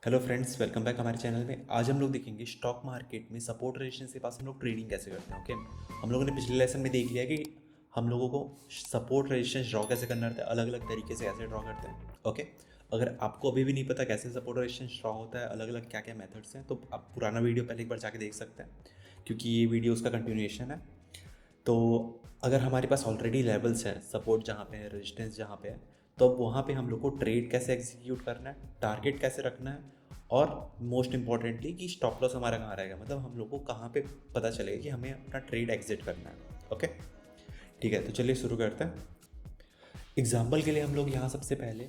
Hello friends, welcome back हमारे channel में। आज हम लोग देखेंगे स्टॉक मार्केट में सपोर्ट रेजिस्टेंस के पास हम लोग ट्रेडिंग कैसे करते हैं। ओके, हम लोगों ने पिछले लेसन में देख लिया कि हम लोगों को सपोर्ट रेजिस्टेंस ड्रॉ कैसे करना रहता है, अलग अलग तरीके से कैसे ड्रॉ करते हैं। ओके, अगर आपको अभी भी नहीं पता कैसे सपोर्ट रेजिस्टेंस ड्रॉ होता है, अलग अलग क्या क्या मेथड्स हैं, तो आप पुराना वीडियो पहले एक बार जाके देख सकते हैं, क्योंकि ये वीडियो उसका कंटिन्यूएशन है। तो अगर हमारे पास ऑलरेडी लेवल्स हैं, सपोर्ट जहाँ पे है, रेजिस्टेंस जहाँ पे है, तो अब वहाँ पे हम लोग को ट्रेड कैसे एग्जीक्यूट करना है, टारगेट कैसे रखना है, और मोस्ट इंपॉर्टेंटली कि स्टॉप लॉस हमारा कहाँ रहेगा, मतलब हम लोग को कहाँ पे पता चलेगा कि हमें अपना ट्रेड एग्जिट करना है। ओके, ठीक है, तो चलिए शुरू करते हैं। एग्जाम्पल के लिए हम लोग यहाँ सबसे पहले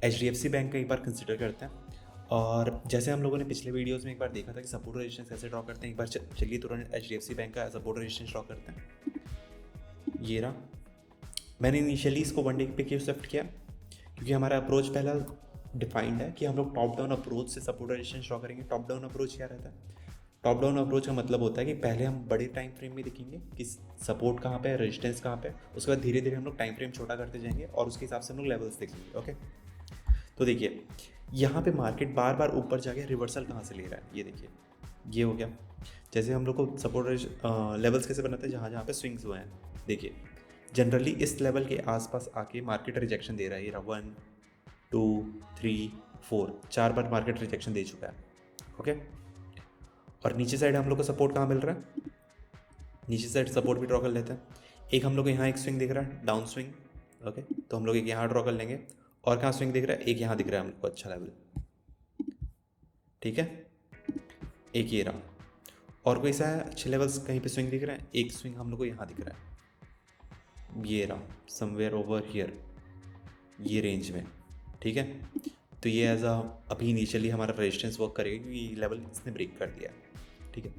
HDFC बैंक का एक बार कंसिडर करते हैं। और जैसे हम लोगों ने पिछले वीडियोस में एक बार देखा था कि सपोर्ट रेजिस्टेंस कैसे ड्रॉ करते हैं, एक बार चलिए तुरंत HDFC बैंक का सपोर्ट रेजिस्टेंस ड्रॉ करते हैं। ये रहा। मैंने इनिशियली इसको वन डे पे क्यों शिफ्ट किया, क्योंकि हमारा अप्रोच पहला डिफाइंड है कि हम लोग टॉप डाउन अप्रोच से सपोर्ट रेजिस्टेंस ड्रॉ करेंगे। टॉप डाउन अप्रोच क्या रहता है? टॉप डाउन अप्रोच का मतलब होता है कि पहले हम बड़े टाइम फ्रेम में देखेंगे कि सपोर्ट कहाँ पे है, रेजिस्टेंस कहाँ पे है, उसके बाद धीरे धीरे हम लोग टाइम फ्रेम छोटा करते जाएंगे और उसके हिसाब से हम लोग लेवल्स देखेंगे। ओके, तो देखिए यहाँ पे मार्केट बार बार ऊपर जाके रिवर्सल कहाँ से ले रहा है, ये देखिए, ये हो गया। जैसे हम लोग को सपोर्ट लेवल्स कैसे बनाते हैं, जहाँ जहाँ पे स्विंग्स हुए हैं, देखिए जनरली इस लेवल के आसपास आके मार्केट रिजेक्शन दे रहा है। ये रहा 1 2 3 4, 4 बार मार्केट रिजेक्शन दे चुका है। ओके, और नीचे साइड हम लोग को सपोर्ट कहाँ मिल रहा है, नीचे साइड सपोर्ट भी ड्रॉ कर लेते हैं। एक हम लोग को यहाँ एक स्विंग दिख रहा है, डाउन स्विंग। ओके, तो हम लोग एक यहाँ ड्रॉ कर लेंगे। और कहाँ स्विंग दिख रहा है, एक यहाँ दिख रहा है हम लोग को अच्छा लेवल। ठीक है, एक ये रहा। और कोई सा है अच्छे लेवल्स कहीं पे स्विंग दिख रहा है, एक स्विंग हम लोग को यहाँ दिख रहा है, ये रहा समवेयर ओवर हियर, ये रेंज में। ठीक है, तो ये एज अ अभी इनिशियली हमारा रेजिस्टेंस वर्क करेगा क्योंकि ये लेवल इसने ब्रेक कर दिया है। ठीक है,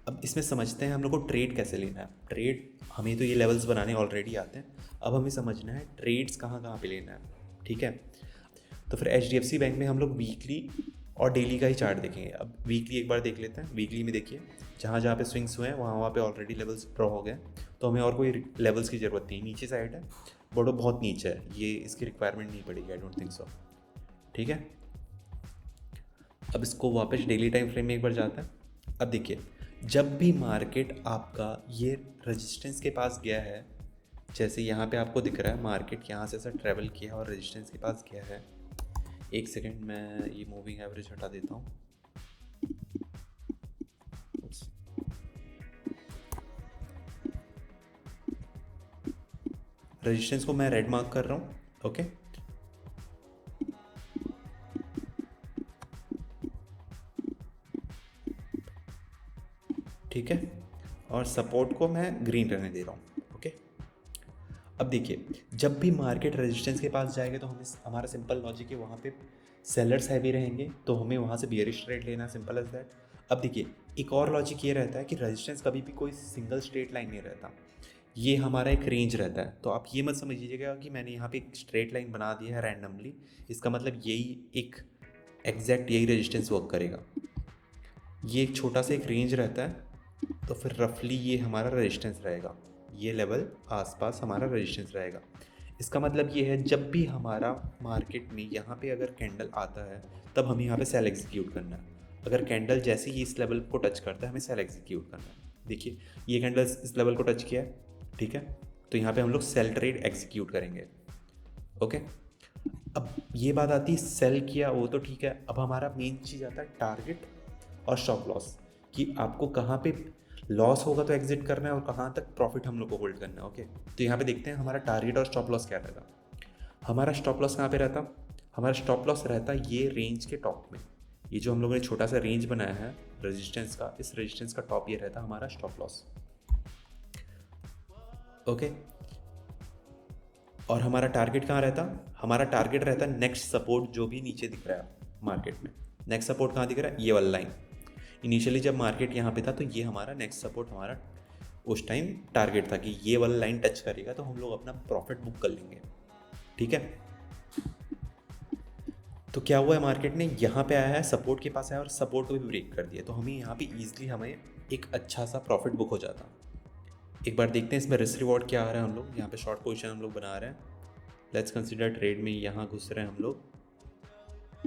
अब इसमें समझते हैं हम लोग को ट्रेड कैसे लेना है। ट्रेड हमें तो ये लेवल्स बनाने ऑलरेडी आते हैं, अब हमें समझना है ट्रेड्स कहाँ कहाँ पे लेना है। ठीक है, तो फिर HDFC बैंक में हम लोग वीकली और डेली का ही चार्ट देखेंगे। अब वीकली एक बार देख लेते हैं। वीकली में देखिए जहाँ जहाँ पे स्विंग्स हुए हैं वहाँ वहाँ पे ऑलरेडी लेवल्स ड्रॉ हो गए, तो हमें और कोई लेवल्स की ज़रूरत नहीं। नीचे साइड है बट वो बहुत नीचे है, ये इसकी रिक्वायरमेंट नहीं पड़ेगी, आई डोंट थिंक सो। ठीक है, अब इसको वापस डेली टाइम फ्रेम में एक बार जाता है। अब देखिए जब भी मार्केट आपका ये रेजिस्टेंस के पास गया है, जैसे यहाँ पे आपको दिख रहा है मार्केट यहाँ से ऐसा ट्रैवल किया और रेजिस्टेंस के पास गया है। एक सेकेंड, मैं ये मूविंग एवरेज हटा देता हूँ। रेजिस्टेंस को मैं रेड मार्क कर रहा हूँ। ओके, ठीक है, और सपोर्ट को मैं ग्रीन रहने दे रहा हूँ। ओके, अब देखिए जब भी मार्केट रेजिस्टेंस के पास जाएगा तो हमें, हमारा सिंपल लॉजिक है, वहाँ पे सेलर्स हैवी रहेंगे तो हमें वहाँ से बियरिश ट्रेड लेना, सिंपल एज दैट। अब देखिए एक और लॉजिक ये रहता है कि रेजिस्टेंस कभी भी कोई सिंगल स्ट्रेट लाइन नहीं रहता, ये हमारा एक रेंज रहता है। तो आप ये मत समझिएगा कि मैंने यहाँ पे एक स्ट्रेट लाइन बना दिया है रैंडमली, इसका मतलब यही एक एग्जैक्ट यही रेजिस्टेंस वर्क करेगा। ये एक छोटा सा एक रेंज रहता है, तो फिर रफली ये हमारा रेजिस्टेंस रहेगा, ये लेवल आसपास हमारा रेजिस्टेंस रहेगा। इसका मतलब ये है जब भी हमारा मार्केट में यहाँ पे अगर कैंडल आता है तब हमें यहाँ पे सेल एग्जीक्यूट करना है। अगर कैंडल जैसे ही इस लेवल को टच करता है हमें सेल एग्जीक्यूट करना है। देखिए ये कैंडल इस लेवल को टच किया है, ठीक है, तो यहाँ पे हम लोग सेल ट्रेड एग्जीक्यूट करेंगे। ओके, अब ये बात आती है सेल किया वो तो ठीक है, अब हमारा मेन चीज़ आता है टारगेट और स्टॉप लॉस, कि आपको कहाँ पे लॉस होगा तो एग्जिट करना है और कहाँ तक प्रॉफिट हम लोग को होल्ड करना है। ओके, तो यहाँ पे देखते हैं हमारा टारगेट और स्टॉप लॉस क्या रहता। हमारा स्टॉप लॉस कहाँ पे रहता, हमारा स्टॉप लॉस रहता ये रेंज के टॉप में। ये जो हम लोगों ने छोटा सा रेंज बनाया है रेजिस्टेंस का, इस रेजिस्टेंस का टॉप ये रहता हमारा स्टॉप लॉस। ओके, और हमारा टारगेट कहाँ रहता, हमारा टारगेट रहता नेक्स्ट सपोर्ट जो भी नीचे दिख रहा है मार्केट में। नेक्स्ट सपोर्ट कहाँ दिख रहा है, ये वाला लाइन। इनिशियली जब मार्केट यहाँ पे था तो ये हमारा नेक्स्ट सपोर्ट हमारा उस टाइम टारगेट था कि ये वाला लाइन टच करेगा तो हम लोग अपना प्रॉफिट बुक कर लेंगे। ठीक है, तो क्या हुआ है, मार्केट ने यहाँ पे आया है, सपोर्ट के पास आया और सपोर्ट को भी ब्रेक कर दिया, तो हमें यहाँ पे ईजिली हमें एक अच्छा सा प्रॉफिट बुक हो जाता। एक बार देखते हैं इसमें रिस्क रिवॉर्ड क्या आ रहा है। हम लोग यहाँ पे शॉर्ट पोजीशन हम लोग बना रहे हैं, लेट्स कंसीडर ट्रेड में यहाँ घुस रहे हैं हम लोग।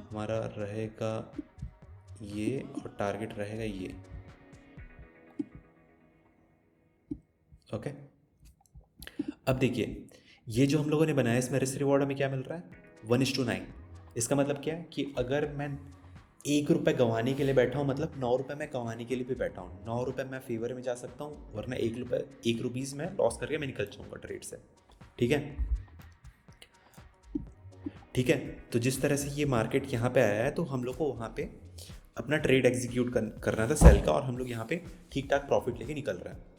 हमारा रहेगा ये और टारगेट रहेगा ये। ओके, अब देखिए ये जो हम लोगों ने बनाया इसमें रिस्क रिवॉर्ड हमें क्या मिल रहा है, 1:9। इसका मतलब क्या है कि अगर मैं 1 रुपये गंवाने के लिए बैठा हूँ, मतलब 9 रुपये मैं कमाने के लिए भी बैठा हूँ, 9 रुपये मैं फेवर में जा सकता हूँ, वरना 1 रुपीज़ में लॉस करके मैं निकल जाऊँगा ट्रेड से। ठीक है, ठीक है। तो जिस तरह से ये मार्केट यहाँ पे आया है, तो हम लोग को वहाँ पे अपना ट्रेड एग्जीक्यूट करना था सेल का, और हम लोग यहाँ पे ठीक ठाक प्रॉफिट लेके निकल रहे हैं।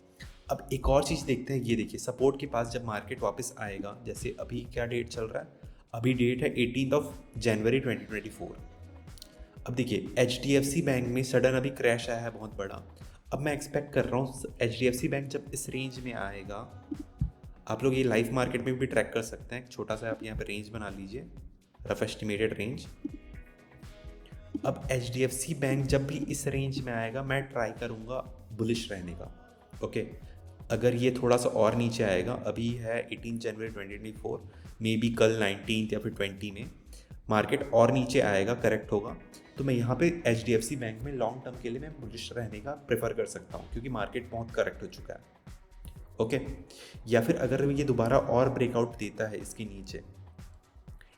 अब एक और चीज़ देखते हैं, ये देखिए सपोर्ट के पास जब मार्केट वापस आएगा, जैसे अभी क्या डेट चल रहा है, अभी डेट है 18 जनवरी 2024। अब देखिए HDFC बैंक में सडन अभी क्रैश आया है बहुत बड़ा। अब मैं एक्सपेक्ट कर रहा हूँ HDFC बैंक जब इस रेंज में आएगा, आप लोग ये लाइव मार्केट में भी ट्रैक कर सकते हैं, छोटा सा आप यहाँ पे रेंज बना लीजिए, रफ एस्टिमेटेड रेंज। अब HDFC बैंक जब भी इस रेंज में आएगा, मैं ट्राई करूँगा बुलिश रहने का। ओके, अगर ये थोड़ा सा और नीचे आएगा, अभी है 18 जनवरी 2024, मे बी कल 19 या फिर 20 में मार्केट और नीचे आएगा, करेक्ट होगा, तो मैं यहाँ पे HDFC बैंक में लॉन्ग टर्म के लिए मैं बुलिश रहने का प्रेफर कर सकता हूँ, क्योंकि मार्केट बहुत करेक्ट हो चुका है। ओके, या फिर अगर ये दोबारा और ब्रेकआउट देता है इसके नीचे,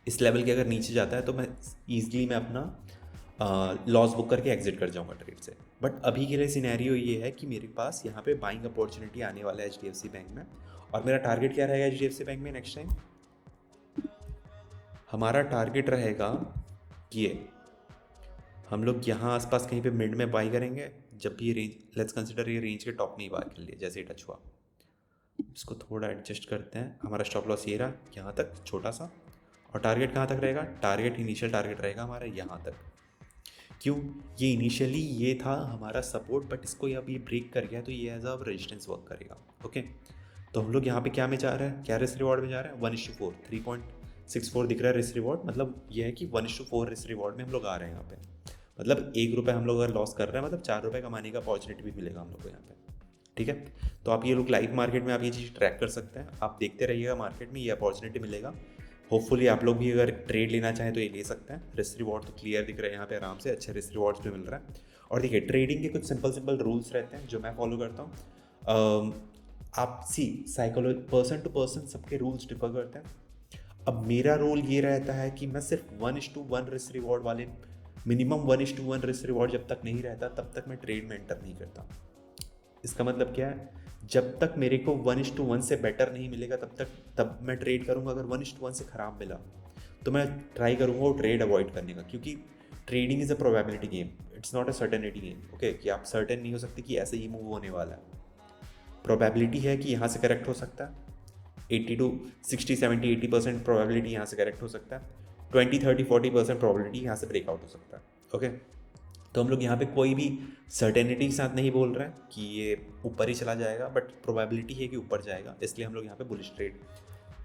इस लेवल के अगर नीचे जाता है, तो मैं ईजिली मैं अपना लॉस बुक करके एग्जिट कर जाऊंगा ट्रेड से। बट अभी के लिए सिनेरियो ये है कि मेरे पास यहाँ पे बाइंग अपॉर्चुनिटी आने वाला है HDFC बैंक में, और मेरा टारगेट क्या रहेगा HDFC बैंक में नेक्स्ट टाइम, हमारा टारगेट रहेगा ये, हम लोग यहाँ आसपास कहीं पे मिड में बाई करेंगे, जब भी ये रेंज, लेट्स कंसिडर ये रेंज के टॉप में ही बाय कर लिया, जैसे ही टच हुआ, इसको थोड़ा एडजस्ट करते हैं, हमारा स्टॉप लॉस ये रहा यहाँ तक छोटा सा, और टारगेट कहाँ तक रहेगा, टारगेट इनिशियल टारगेट रहेगा हमारा यहाँ तक। क्यों, ये इनिशियली ये था हमारा सपोर्ट, बट इसको अब ये ब्रेक कर गया, तो ये एज अ रेजिस्टेंस वर्क करेगा। ओके, तो हम लोग यहाँ पे क्या में जा रहे हैं, क्या रिस्क रिवॉर्ड में जा रहे हैं, 1:4, 3.64 दिख रहा है रिस्क रिवॉर्ड, मतलब ये है कि 1:4 रिस्क रिवॉर्ड में हम लोग आ रहे हैं यहाँ पे, मतलब 1 रुपये हम लोग अगर लॉस कर रहे हैं, मतलब 4 रुपये कमाने का अपॉर्चुनिटी भी मिलेगा हम लोग को यहाँ पे। ठीक है, तो आप ये लोग लाइव मार्केट में आप ये चीज़ ट्रैक कर सकते हैं, आप देखते रहिएगा मार्केट में ये अपॉर्चुनिटी मिलेगा। होपफुली आप लोग भी अगर ट्रेड लेना चाहें तो ये ले सकते हैं। रिस्क रिवॉर्ड तो क्लियर दिख रहा है यहाँ पे, आराम से अच्छे रिस्क रिवॉर्ड्स भी मिल रहा है। और देखिए ट्रेडिंग के कुछ सिंपल रूल्स रहते हैं जो मैं फॉलो करता हूँ। आप साइकोलॉजी पर्सन टू पर्सन सबके रूल्स डिफर करते हैं। अब मेरा रोल ये रहता है कि मैं सिर्फ 1:1 रिस्क रिवॉर्ड वाले, मिनिमम 1:1 रिस्क रिवॉर्ड जब तक नहीं रहता तब तक मैं ट्रेड में एंटर नहीं करता। इसका मतलब क्या है, जब तक मेरे को 1:1 से बेटर नहीं मिलेगा तब मैं ट्रेड करूंगा। अगर 1:1 से ख़राब मिला तो मैं ट्राई करूंगा वो ट्रेड अवॉइड करने का, क्योंकि trading is a probability game, it's not a certainty game. Okay, कि आप सर्टेन नहीं हो सकते कि ऐसे ही मूव होने वाला है। प्रोबेबिलिटी है कि यहाँ से करेक्ट हो सकता है, 80 to 60 70 80% प्रोबेबिलिटी यहाँ से करेक्ट हो सकता है, 20 30 40% प्रोबेबिलिटी यहाँ से ब्रेकआउट हो सकता है। ओके, तो हम लोग यहाँ पे कोई भी सर्टेनिटी के साथ नहीं बोल रहे हैं कि ये ऊपर ही चला जाएगा, बट प्रोबेबिलिटी है कि ऊपर जाएगा, इसलिए हम लोग यहाँ पे बुलिश ट्रेड।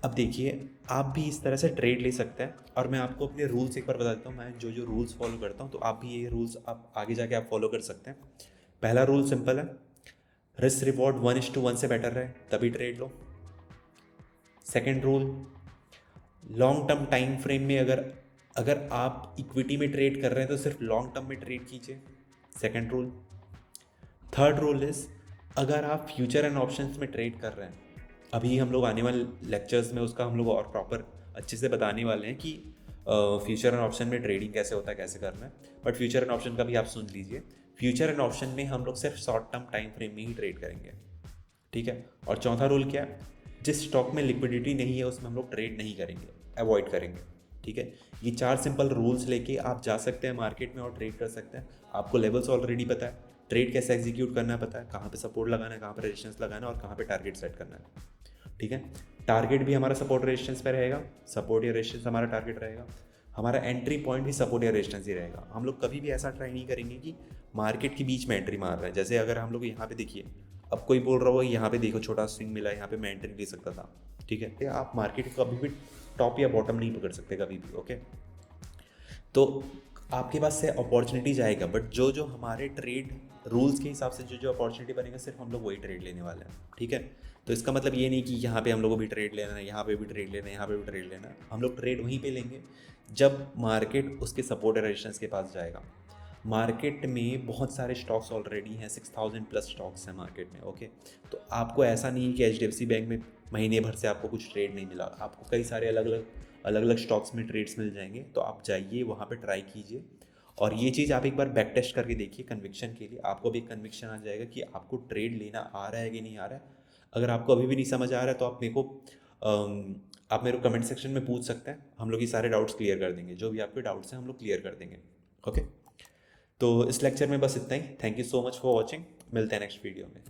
अब देखिए आप भी इस तरह से ट्रेड ले सकते हैं, और मैं आपको अपने रूल्स एक बार बता देता हूँ, मैं जो रूल्स फॉलो करता हूँ, तो आप भी ये रूल्स आप आगे जाके आप फॉलो कर सकते हैं। पहला रूल सिंपल है, रिस्क रिवॉर्ड 1:1 से बेटर रहे तभी ट्रेड लो। Second rule, long term time frame में अगर आप इक्विटी में ट्रेड कर रहे हैं तो सिर्फ लॉन्ग टर्म में ट्रेड कीजिए, second rule. Third rule is, अगर आप फ्यूचर एंड ऑप्शंस में ट्रेड कर रहे हैं, अभी हम लोग आने वाले लेक्चर्स में उसका हम लोग और प्रॉपर अच्छे से बताने वाले हैं कि फ्यूचर एंड ऑप्शन में ट्रेडिंग कैसे होता है, कैसे करना है, बट फ्यूचर एंड ऑप्शन का भी आप सुन लीजिए। फ्यूचर एंड ऑप्शन में हम लोग सिर्फ शॉर्ट टर्म टाइम फ्रेम में ही ट्रेड करेंगे। ठीक है, और चौथा रूल क्या है, जिस स्टॉक में लिक्विडिटी नहीं है उसमें हम लोग ट्रेड नहीं करेंगे, अवॉइड करेंगे। ठीक है, ये 4 सिंपल रूल्स लेके आप जा सकते हैं मार्केट में और ट्रेड कर सकते हैं। आपको लेवल्स ऑलरेडी पता है, ट्रेड कैसे एग्जीक्यूट करना पता है, कहाँ पे सपोर्ट लगाना है, कहाँ पे रेजिस्टेंस लगाना है, और कहाँ पे टारगेट सेट करना है। ठीक है, टारगेट भी हमारा सपोर्ट रेजिस्टेंस पे रहेगा, सपोर्ट या रेजिस्टेंस हमारा टारगेट रहेगा, हमारा एंट्री पॉइंट भी सपोर्ट या रेजिस्टेंस ही रहेगा। हम लोग कभी भी ऐसा ट्राई नहीं करेंगे कि मार्केट के बीच में एंट्री मार रहे हैं। जैसे अगर हम लोग यहाँ पे देखिए, अब कोई बोल रहा होगा यहाँ पे देखो छोटा स्विंग मिला है, यहाँ पे मैं एंट्री ले सकता था। ठीक है, आप मार्केट कभी भी टॉप या बॉटम नहीं पकड़ सकते कभी भी। ओके, तो आपके पास से अपॉर्चुनिटी जाएगा, बट जो हमारे ट्रेड रूल्स के हिसाब से जो अपॉर्चुनिटी बनेगा सिर्फ हम लोग वही ट्रेड लेने वाले हैं। ठीक है, तो इसका मतलब ये नहीं कि यहाँ पे हम लोगों को भी ट्रेड लेना है, यहाँ पे भी ट्रेड लेना है, यहाँ पे भी ट्रेड लेना है। हम लोग ट्रेड वहीं पे लेंगे जब मार्केट उसके सपोर्ट और रेजिस्टेंस के पास जाएगा। मार्केट में बहुत सारे स्टॉक्स ऑलरेडी हैं, 6000 प्लस स्टॉक्स हैं मार्केट में। ओके, तो आपको ऐसा नहीं है कि HDFC बैंक में महीने भर से आपको कुछ ट्रेड नहीं मिला, आपको कई सारे अलग अलग स्टॉक्स में ट्रेड्स मिल जाएंगे। तो आप जाइए वहाँ पे ट्राई कीजिए, और ये चीज़ आप एक बार बैक टेस्ट करके देखिए कन्विक्शन के लिए। आपको भी एक कन्विक्शन आ जाएगा कि आपको ट्रेड लेना आ रहा है कि नहीं आ रहा है। अगर आपको अभी भी नहीं समझ आ रहा है तो आप मेरे को कमेंट सेक्शन में पूछ सकते हैं, हम लोग ये सारे डाउट्स क्लियर कर देंगे। जो भी आपके डाउट्स हैं हम लोग क्लियर कर देंगे। ओके, तो इस लेक्चर में बस इतना ही। Thank you so much for watching, मिलते हैं नेक्स्ट वीडियो में।